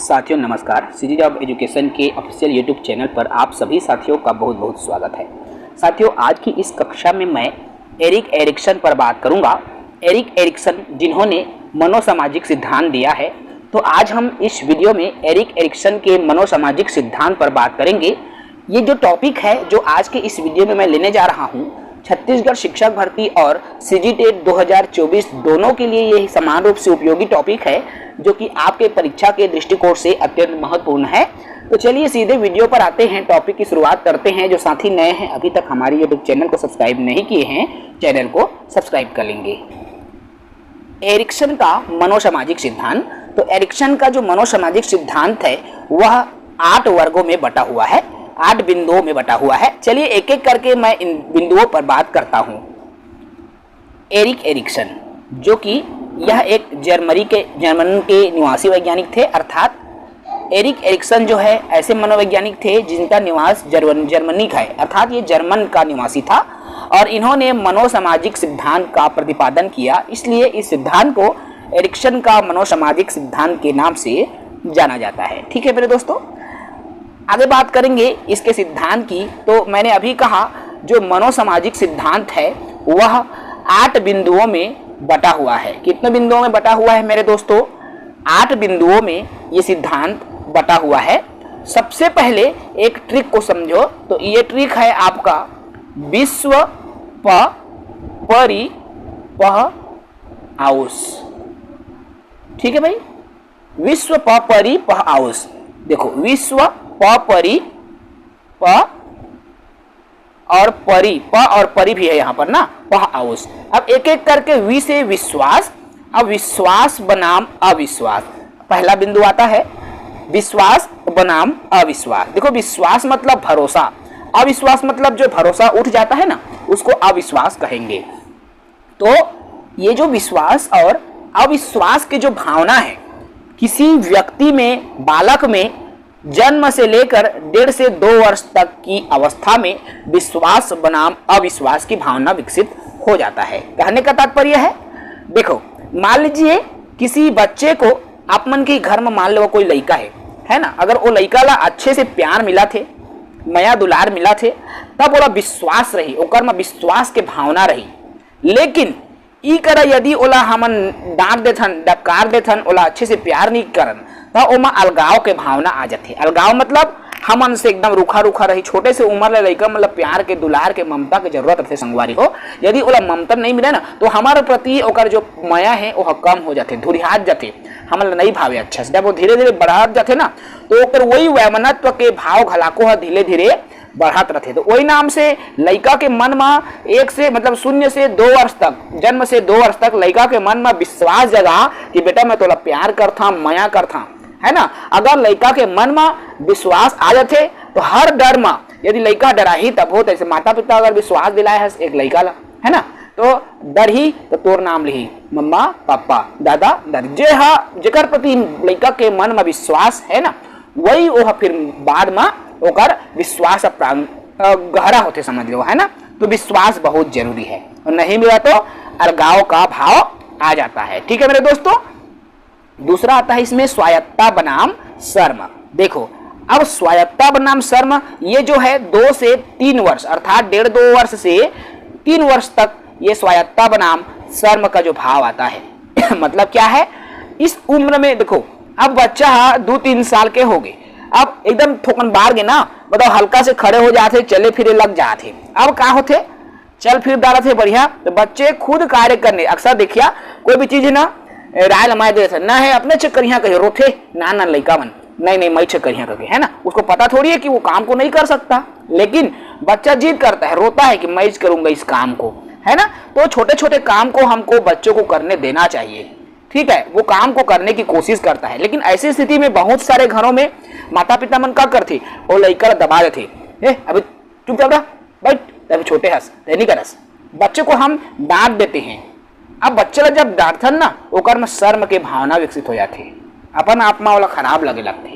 साथियों नमस्कार। CG job education के ऑफिशियल यूट्यूब चैनल पर आप सभी साथियों का बहुत बहुत स्वागत है। साथियों, आज की इस कक्षा में मैं एरिक एरिक्सन पर बात करूंगा। एरिक एरिक्सन जिन्होंने मनोसामाजिक सिद्धांत दिया है, तो आज हम इस वीडियो में एरिक एरिक्सन के मनोसामाजिक सिद्धांत पर बात करेंगे। ये जो टॉपिक है जो आज के इस वीडियो में मैं लेने जा रहा हूँ, छत्तीसगढ़ शिक्षक भर्ती और सीजीटेट 2024 दोनों के लिए ये समान रूप से उपयोगी टॉपिक है, जो कि आपके परीक्षा के दृष्टिकोण से अत्यंत महत्वपूर्ण है। तो चलिए सीधे वीडियो पर आते हैं, टॉपिक की शुरुआत करते हैं। जो साथी नए हैं, अभी तक हमारे यूट्यूब चैनल को सब्सक्राइब नहीं किए हैं, चैनल को सब्सक्राइब कर लेंगे। एरिक्सन का मनोसामाजिक सिद्धांत। तो एरिक्सन का जो मनोसामाजिक सिद्धांत है वह 8 वर्गों में बटा हुआ है, 8 बिंदुओं में बटा हुआ है। चलिए एक एक करके मैं इन बिंदुओं पर बात करता हूं। एरिक एरिक्सन, जो कि यह एक जर्मन के निवासी वैज्ञानिक थे। अर्थात एरिक एरिक्सन जो है ऐसे मनोवैज्ञानिक थे जिनका निवास जर्मनी का है, अर्थात ये जर्मन का निवासी था और इन्होंने मनोसामाजिक सिद्धांत का प्रतिपादन किया। इसलिए इस सिद्धांत को एरिक्सन का मनोसामाजिक सिद्धांत के नाम से जाना जाता है। ठीक है मेरे दोस्तों, आगे बात करेंगे इसके सिद्धांत की। तो मैंने अभी कहा जो मनोसामाजिक सिद्धांत है वह 8 बिंदुओं में बटा हुआ है। कितने बिंदुओं में बटा हुआ है मेरे दोस्तों? 8 बिंदुओं में ये सिद्धांत बटा हुआ है। सबसे पहले एक ट्रिक को समझो। तो ये ट्रिक है आपका विश्व प परि पह आउस। ठीक है भाई, विश्व प परि पह आउस। देखो, विश्व प परि प और परि, प और परि भी है यहाँ पर ना, पह आउस। अब एक एक करके वि से विश्वास, अब विश्वास बनाम अविश्वास। पहला बिंदु आता है विश्वास बनाम अविश्वास। देखो, विश्वास मतलब भरोसा, अविश्वास मतलब जो भरोसा उठ जाता है ना, उसको अविश्वास कहेंगे। तो ये जो विश्वास और अविश्वास की जो भावना है किसी व्यक्ति में, बालक में जन्म से लेकर 1.5 से 2 वर्ष तक की अवस्था में विश्वास बनाम अविश्वास की भावना विकसित हो जाता है। कहने का तात्पर्य है, देखो मान लीजिए किसी बच्चे को अपन के घर में मान लो कोई लड़का है ना, अगर वो लड़का ला अच्छे से प्यार मिला थे, माया दुलार मिला थे, तब ओला विश्वास रही, ओकर में विश्वास के भावना रही। लेकिन ई करा यदि ओला हमन डांट देथन, डबकार देथन, ओला अच्छे से प्यार नहीं करन, तो ओमा अलगाव के भावना आ जाती। अलगाव मतलब हमन से एकदम रूखा रूखा रही। छोटे से उम्र ले लड़का मतलब प्यार के, दुलार के, ममता के जरूरत रहते संगवारी हो। यदि ओला ममता नहीं मिले ना, तो हमारे प्रति ओकर जो माया है वो कम हो जाते, धुरिहात जाते, हमन नहीं भावे अच्छा से। जब वो धीरे धीरे बढ़ात जाते ना, तो ओकर वही वैमनत्व के भाव घलाको धीरे धीरे बढ़त रहते। तो वही नाम से लड़का के मन में 1 से मतलब 0 से 2 वर्ष तक, जन्म से 2 वर्ष तक लड़का के मन में विश्वास जगा कि बेटा मैं तोला प्यार करता, माया करता, है ना। अगर लड़का के मन में विश्वास आ जाते तो हर डर में, यदि लड़का डरा ही तब हो, ऐसे माता पिता अगर विश्वास दिलाए है एक लड़का ला, है ना, तो डर ही तो तोर नाम लिही, मम्मा पापा दादा दादी। जे हा जेकर प्रति लड़का के मन में विश्वास है ना, वही वो फिर बाद में ओकर विश्वास गहरा होते, समझ लो, है ना। तो विश्वास बहुत जरूरी है, और नहीं मिला तो अलगाव का भाव आ जाता है। ठीक है मेरे दोस्तों। दूसरा आता है इसमें स्वायत्ता बनाम शर्म। देखो, अब स्वायत्ता बनाम शर्म ये जो है 2 से 3 वर्ष, अर्थात 1.5-2 वर्ष से 3 वर्ष तक ये स्वायत्ता बनाम शर्म का जो भाव आता है मतलब क्या है, इस उम्र में देखो, अब बच्चा 2-3 साल के हो गए, अब एकदम ठोकन बार गए ना, बताओ हल्का से खड़े हो जाते, चले फिरे लग जाते। अब क्या होते, चल फिर डाला थे बढ़िया, तो बच्चे खुद कार्य करने, अक्सर देखिया कोई भी चीज है ना, राय लमाए दे ना है, अपने चक्करिया कहे रोथे ना लड़का मन, नहीं मैं चक्करिया कहे, है ना। उसको पता थोड़ी है कि वो काम को नहीं कर सकता, लेकिन बच्चा जिद करता है, रोता है कि मैं करूंगा इस काम को, है ना। तो छोटे छोटे काम को हमको बच्चों को करने देना चाहिए। ठीक है, वो काम को करने की कोशिश करता है। लेकिन ऐसी स्थिति में बहुत सारे घरों में माता पिता मन क्या करते, वो लड़का दबा देते, अभी चुपचाप रह, बैठ, अभी छोटे हंस नहीं करस, बच्चे को हम डांट देते हैं। अब बच्चे ला जब डांटन ना, ओकर में शर्म के भावना विकसित हो जाती, अपन आप में वाला खराब लगे लगते।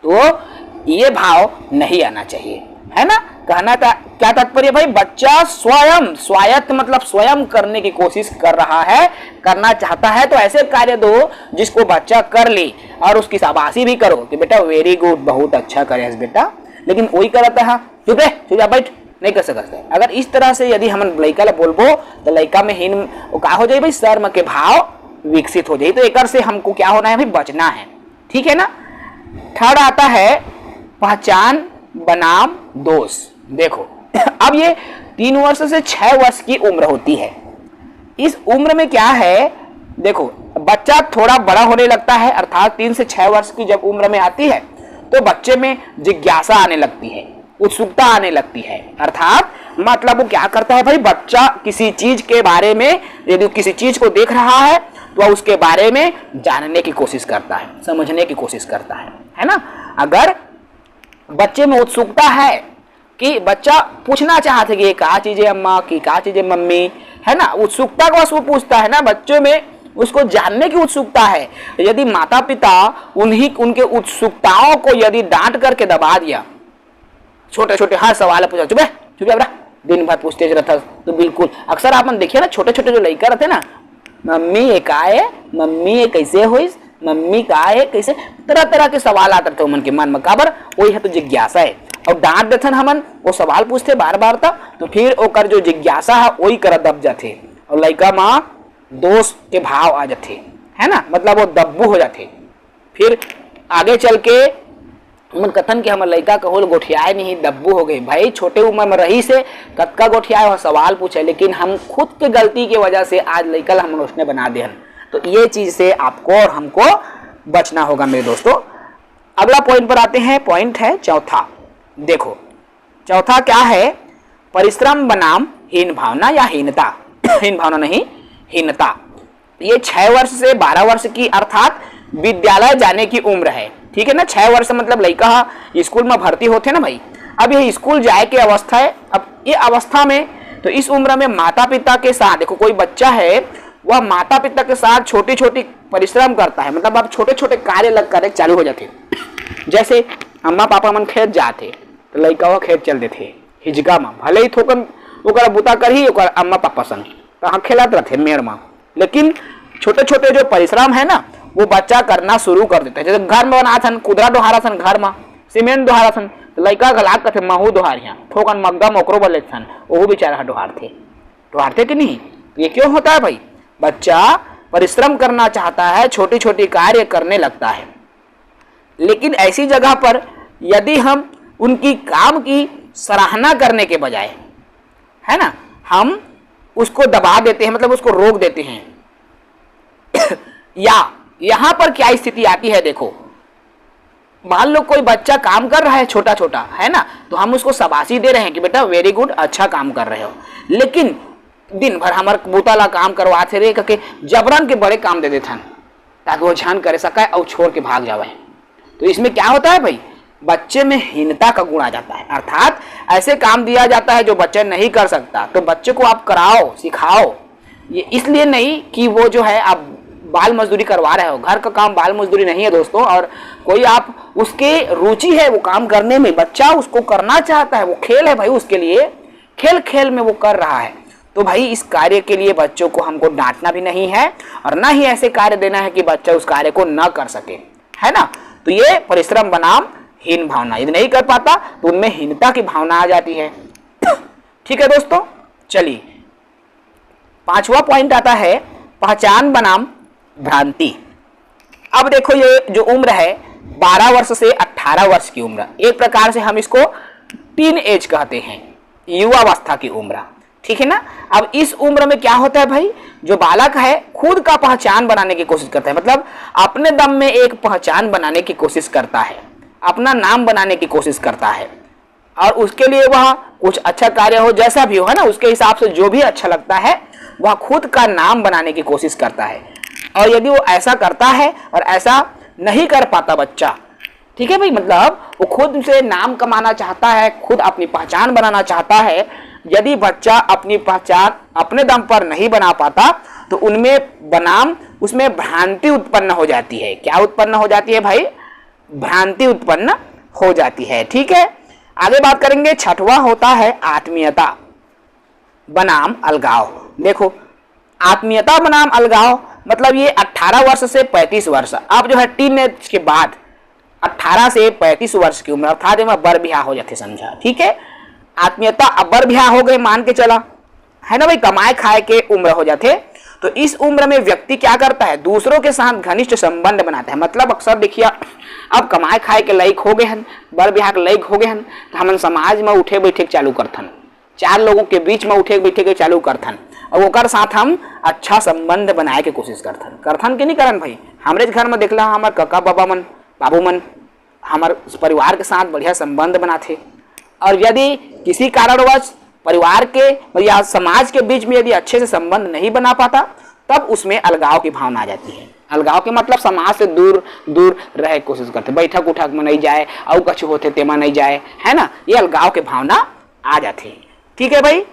तो ये भाव नहीं आना चाहिए, है ना। कहना था क्या तात्पर्य भाई, बच्चा स्वयं, स्वायत्त मतलब स्वयं करने की कोशिश कर रहा है, करना चाहता है, तो ऐसे कार्य दो जिसको बच्चा कर ले और उसकी शाबाशी भी करो कि बेटा वेरी गुड, बहुत अच्छा करे बेटा। लेकिन वही करता है चुप रह, चुप जा बैठ, नहीं कर सकते। अगर इस तरह से यदि हम लड़का बोलबो तो लड़का में हीन का हो जाए भाई, शर्म के भाव विकसित हो जाए। तो एक से हमको क्या होना है भाई, बचना है, ठीक है ना। थर्ड आता है पहचान बनाम दोष। देखो अब ये 3 वर्ष से 6 वर्ष की उम्र होती है। इस उम्र में क्या है, देखो बच्चा थोड़ा बड़ा होने लगता है, अर्थात 3 से 6 वर्ष की जब उम्र में आती है तो बच्चे में जिज्ञासा आने लगती है, उत्सुकता आने लगती है। अर्थात मतलब वो क्या करता है भाई, बच्चा किसी चीज के बारे में, यदि किसी चीज को देख रहा है तो वह उसके बारे में जानने की कोशिश करता है, समझने की कोशिश करता है ना। अगर बच्चे में उत्सुकता है कि बच्चा पूछना चाहता है कि ये क्या चीज है अम्मा की, क्या चीज है मम्मी, है ना, उत्सुकता को वो पूछता है ना, बच्चों में उसको जानने की उत्सुकता है। यदि माता पिता उनके उत्सुकताओं को यदि डांट करके दबा दिया, छोटे छोटे हर सवाल पूछा, चुप है दिन भर पूछते रहता, तो बिल्कुल अक्सर आपने देखिए ना, छोटे छोटे जो लड़का रहते ना, मम्मी ये का है, मम्मी ये कैसे हुई, मम्मी का है कैसे, तरह तरह के सवाल आते थे मन के मन में, काबर वही है तो जिज्ञासा है। और डांट देते हमन, वो सवाल पूछते बार बार था, तो फिर ओकर जो जिज्ञासा है वही कर दब जाते और लड़का माँ दोष के भाव आ जाते, है ना, मतलब वो दब्बू हो जाते। फिर आगे चल के मन कथन के हमारे लड़का का होल गोठियाए नहीं, दब्बू हो गए। भाई छोटे उम्र में रही से कत्का गोठियाए और सवाल पूछे, लेकिन हम खुद के गलती की वजह से आज लड़का हम उसने बना दे। तो ये चीज से आपको और हमको बचना होगा मेरे दोस्तों। अगला पॉइंट पर आते हैं, पॉइंट है चौथा। देखो चौथा क्या है, परिश्रम बनाम हीन भावना या हीनता। हीन भावना नहीं, हीनता। ये 6 वर्ष से 12 वर्ष की अर्थात विद्यालय जाने की उम्र है, ठीक है ना। 6 वर्ष मतलब लड़का स्कूल में भर्ती होते ना भाई, अब ये स्कूल जाए की अवस्था है। अब ये अवस्था में तो इस उम्र में माता पिता के साथ, देखो कोई बच्चा है वह माता पिता के साथ छोटी छोटी परिश्रम करता है, मतलब अब छोटे छोटे कार्य लग कर चालू हो जाते। जैसे अम्मा पापा मन खेत जाते तो लड़का वो खेत चल देते हिजगा में, भले ही थोकन ओकर बुता कर ही ओकर अम्मा पापा संग तो खेलत रहते मेड़ में, लेकिन छोटे छोटे जो परिश्रम है ना वो बच्चा करना शुरू कर देता है। जैसे घर में बना थन कुदरा दोहारा थन, घर में सीमेंट दोहारा थन, तो लड़का गला करते महू दोहारिया ठोकन मग्गा मोकरो बोले थन, वो बेचारा दोहारते कि नहीं। ये क्यों होता है भाई, बच्चा परिश्रम करना चाहता है, छोटी छोटी कार्य करने लगता है, लेकिन ऐसी जगह पर यदि हम उनकी काम की सराहना करने के बजाय, है ना, हम उसको दबा देते हैं, मतलब उसको रोक देते हैं या यहां पर क्या स्थिति आती है, देखो मान लो कोई बच्चा काम कर रहा है छोटा छोटा, है ना, तो हम उसको शाबाशी दे रहे हैं कि बेटा वेरी गुड, अच्छा काम कर रहे हो, लेकिन दिन भर हमारे बूताला काम करवाते रहे करके जबरन के बड़े काम दे देते हैं ताकि वो झान करे सके और छोड़ के भाग जावे। तो इसमें क्या होता है भाई, बच्चे में हीनता का गुण आ जाता है, अर्थात ऐसे काम दिया जाता है जो बच्चा नहीं कर सकता, तो बच्चे को आप कराओ, सिखाओ। ये इसलिए नहीं कि वो जो है आप बाल मजदूरी करवा रहे हो, घर का काम बाल मजदूरी नहीं है दोस्तों, और कोई आप उसके रुचि है वो काम करने में, बच्चा उसको करना चाहता है, वो खेल है भाई उसके लिए, खेल खेल में वो कर रहा है। तो भाई इस कार्य के लिए बच्चों को हमको डांटना भी नहीं है और ना ही ऐसे कार्य देना है कि बच्चा उस कार्य को न कर सके, है ना। तो ये परिश्रम बनाम हीन भावना, यदि नहीं कर पाता तो उनमें हीनता की भावना आ जाती है। ठीक है दोस्तों, चलिए 5वां पॉइंट आता है पहचान बनाम भ्रांति। अब देखो ये जो उम्र है 12 वर्ष से 18 वर्ष की उम्र, एक प्रकार से हम इसको टीन एज कहते हैं, युवावस्था की उम्र, ठीक है ना। अब इस उम्र में क्या होता है भाई, जो बालक है खुद का पहचान बनाने की कोशिश करता है, मतलब अपने दम में एक पहचान बनाने की कोशिश करता है, अपना नाम बनाने की कोशिश करता है, और उसके लिए वह कुछ अच्छा कार्य हो जैसा भी हो, है ना, उसके हिसाब से जो भी अच्छा लगता है वह खुद का नाम बनाने की कोशिश करता है। और यदि वो ऐसा करता है और ऐसा नहीं कर पाता बच्चा, ठीक है भाई, मतलब वो खुद से नाम कमाना चाहता है, खुद अपनी पहचान बनाना चाहता है, यदि बच्चा अपनी पहचान अपने दम पर नहीं बना पाता तो उनमें बनाम उसमें भ्रांति उत्पन्न हो जाती है। क्या उत्पन्न हो जाती है भाई, भ्रांति उत्पन्न हो जाती है, ठीक है। आगे बात करेंगे, छठवां होता है आत्मीयता बनाम अलगाव। देखो आत्मीयता बनाम अलगाव मतलब ये 18 वर्ष से 35 वर्ष, अब जो है टीनेज के बाद 18 से 35 वर्ष की उम्र अर्थात में बर ब्याह हो जाते, समझा, ठीक है। आत्मीयता अब बर ब्याह हो गए मान के चला, है ना भाई, कमाए खाए के उम्र हो जाते। तो इस उम्र में व्यक्ति क्या करता है, दूसरों के साथ घनिष्ठ संबंध बनाता है। मतलब अक्सर देखिए अब कमाए खाए के लायक हो गए हन, बर ब्याह के लायक हो गए हन, तो हम समाज में उठे बैठे चालू करथन, 4 लोगों के बीच में उठे बैठे के चालू करथन और ओकर साथ हम अच्छा संबंध बनाए के कोशिश करथन के नहीं करन भाई। हमरे घर में देखला हमार काका बाबा मन बाबू मन हमार परिवार के साथ बढ़िया संबंध बनाते, और यदि किसी कारणवश परिवार के या समाज के बीच में यदि अच्छे से संबंध नहीं बना पाता तब उसमें अलगाव की भावना आ जाती है। अलगाव के मतलब समाज से दूर दूर रहे कोशिश करते, बैठक उठक में नहीं जाए और कुछ होते तेमा नहीं जाए, है ना, ये अलगाव की भावना आ जाती है। ठीक है भाई।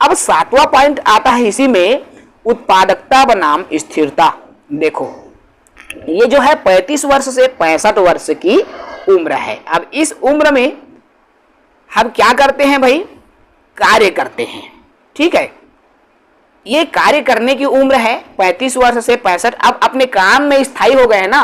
अब 7वां पॉइंट आता है इसी में, उत्पादकता बनाम स्थिरता। देखो ये जो है 35 वर्ष से 65 वर्ष की उम्र है। अब इस उम्र में हम क्या करते हैं भाई, कार्य करते हैं, ठीक है। ये कार्य करने की उम्र है 35 वर्ष से 65। अब अपने काम में स्थायी हो गए हैं ना,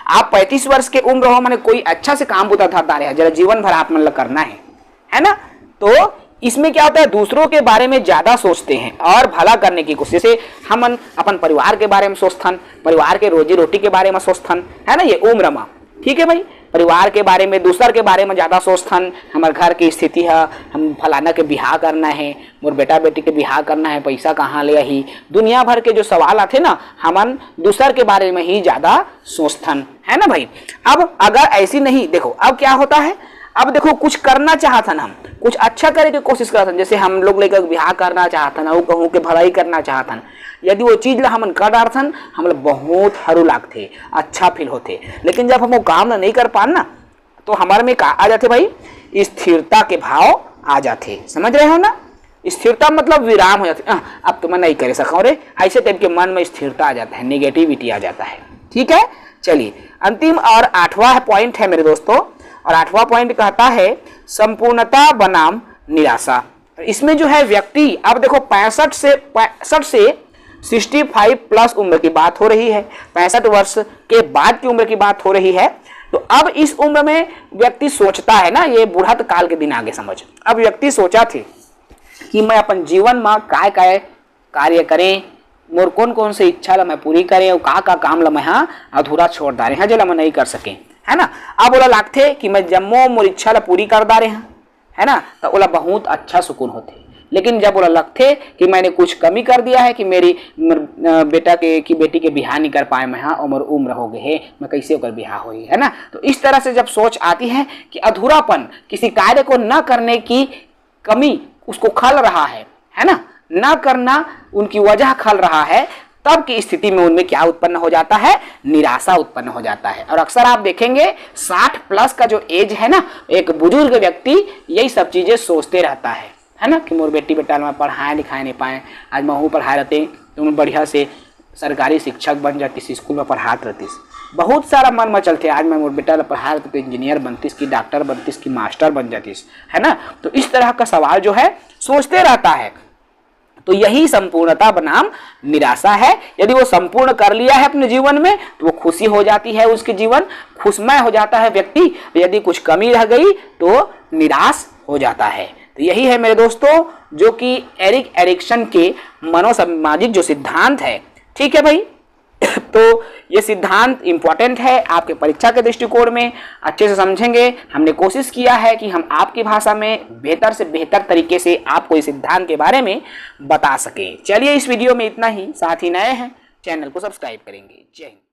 आप 35 वर्ष के उम्र हो माने कोई अच्छा से काम बुता था रहे जरा जीवन भर आप मतलब करना है ना। तो इसमें क्या होता है, दूसरों के बारे में ज्यादा सोचते हैं और भला करने की कोशिश से हम अपन परिवार के बारे में सोचथन, परिवार के रोजी रोटी के बारे में सोचथन, है ना, ये उम्र में, ठीक है भाई। परिवार के बारे में, दूसर के बारे में ज्यादा सोचथन, हमारे घर की स्थिति है, हम फलाना के बिहाह करना है, मोर बेटा बेटी के बिहाह करना है, पैसा कहाँ ले ही, दुनिया भर के जो सवाल आते ना हमन दूसर के बारे में ही ज्यादा सोचथन, है ना भाई। अब अगर ऐसी नहीं, देखो अब क्या होता है, अब देखो कुछ करना चाहथन, हम कुछ अच्छा करे की कोशिश करथन, जैसे हम लोग लेकर बिहार करना चाहथन और कहूँ के भलाई करना चाहथन, यदि वो चीज ला हमन कर डारथन हम लोग बहुत हरू लागथे, अच्छा फील होते। लेकिन जब हम वो काम नहीं कर पान ना तो हमारे में का आ जाते भाई, स्थिरता के भाव आ जाते, समझ रहे हो ना। स्थिरता मतलब विराम हो जाते, अब तो मैं नहीं कर सकूँ रे, ऐसे टाइप के मन में स्थिरता आ जाता है, नेगेटिविटी आ जाता है, ठीक है। चलिए अंतिम और 8वां पॉइंट है मेरे दोस्तों, और 8वां पॉइंट कहता है संपूर्णता बनाम निराशा। इसमें जो है व्यक्ति, अब देखो 65 से 65 प्लस उम्र की बात हो रही है, 65 वर्ष के बाद की उम्र की बात हो रही है। तो अब इस उम्र में व्यक्ति सोचता है ना, ये बुढ़त काल के दिन आगे समझ, अब व्यक्ति सोचा थे कि मैं अपन जीवन में काय काय कार्य करें, मोर कौन कौन से इच्छा ला मैं पूरी करें और का काम ला मैं हाँ अधूरा छोड़ डारे हैं जो मैं नहीं कर सके, है ना। अब बोला लागते कि मैं जम्मो मोर इच्छा ला पूरी कर डारे हैं, है ना, तो बोला बहुत अच्छा सुकून होते। लेकिन जब बोला लगते कि मैंने कुछ कमी कर दिया है कि मेरी बेटा के की बेटी के बिहार नहीं कर पाए मैं, हाँ उम्र उम्र हो गए है, मैं कैसे होकर बिहार हुई, है ना। तो इस तरह से जब सोच आती है कि अधूरापन, किसी कार्य को न करने की कमी उसको खल रहा है ना, न करना उनकी वजह खल रहा है, तब की स्थिति में उनमें क्या उत्पन्न हो जाता है, निराशा उत्पन्न हो जाता है। और अक्सर आप देखेंगे 60 प्लस का जो एज है ना, एक बुजुर्ग व्यक्ति यही सब चीजें सोचते रहता है ना, कि मोर बेटी बेटा मैं पढ़ाए लिखाए नहीं पाए, आज महू पढ़ाए रहते तो मैं बढ़िया से सरकारी शिक्षक बन जाती, स्कूल में पढ़ात रहती, बहुत सारा मन में चलते, आज मैं मोर बेटा पढ़ाए रहते तो इंजीनियर बनतीस की डॉक्टर बनतीस की मास्टर बन जातीस, है ना। तो इस तरह का सवाल जो है सोचते रहता है। तो यही संपूर्णता बनाम निराशा है। यदि वो संपूर्ण कर लिया है अपने जीवन में तो वो खुशी हो जाती है, उसके जीवन खुशमय हो जाता है व्यक्ति। यदि कुछ कमी रह गई तो निराश हो जाता है। तो यही है मेरे दोस्तों जो कि एरिक एरिक्सन के मनोसामाजिक जो सिद्धांत है, ठीक है भाई। तो ये सिद्धांत इंपॉर्टेंट है आपके परीक्षा के दृष्टिकोण में, अच्छे से समझेंगे। हमने कोशिश किया है कि हम आपकी भाषा में बेहतर से बेहतर तरीके से आपको इस सिद्धांत के बारे में बता सके। चलिए इस वीडियो में इतना ही, साथ ही नए हैं चैनल को सब्सक्राइब करेंगे। जय हिंद।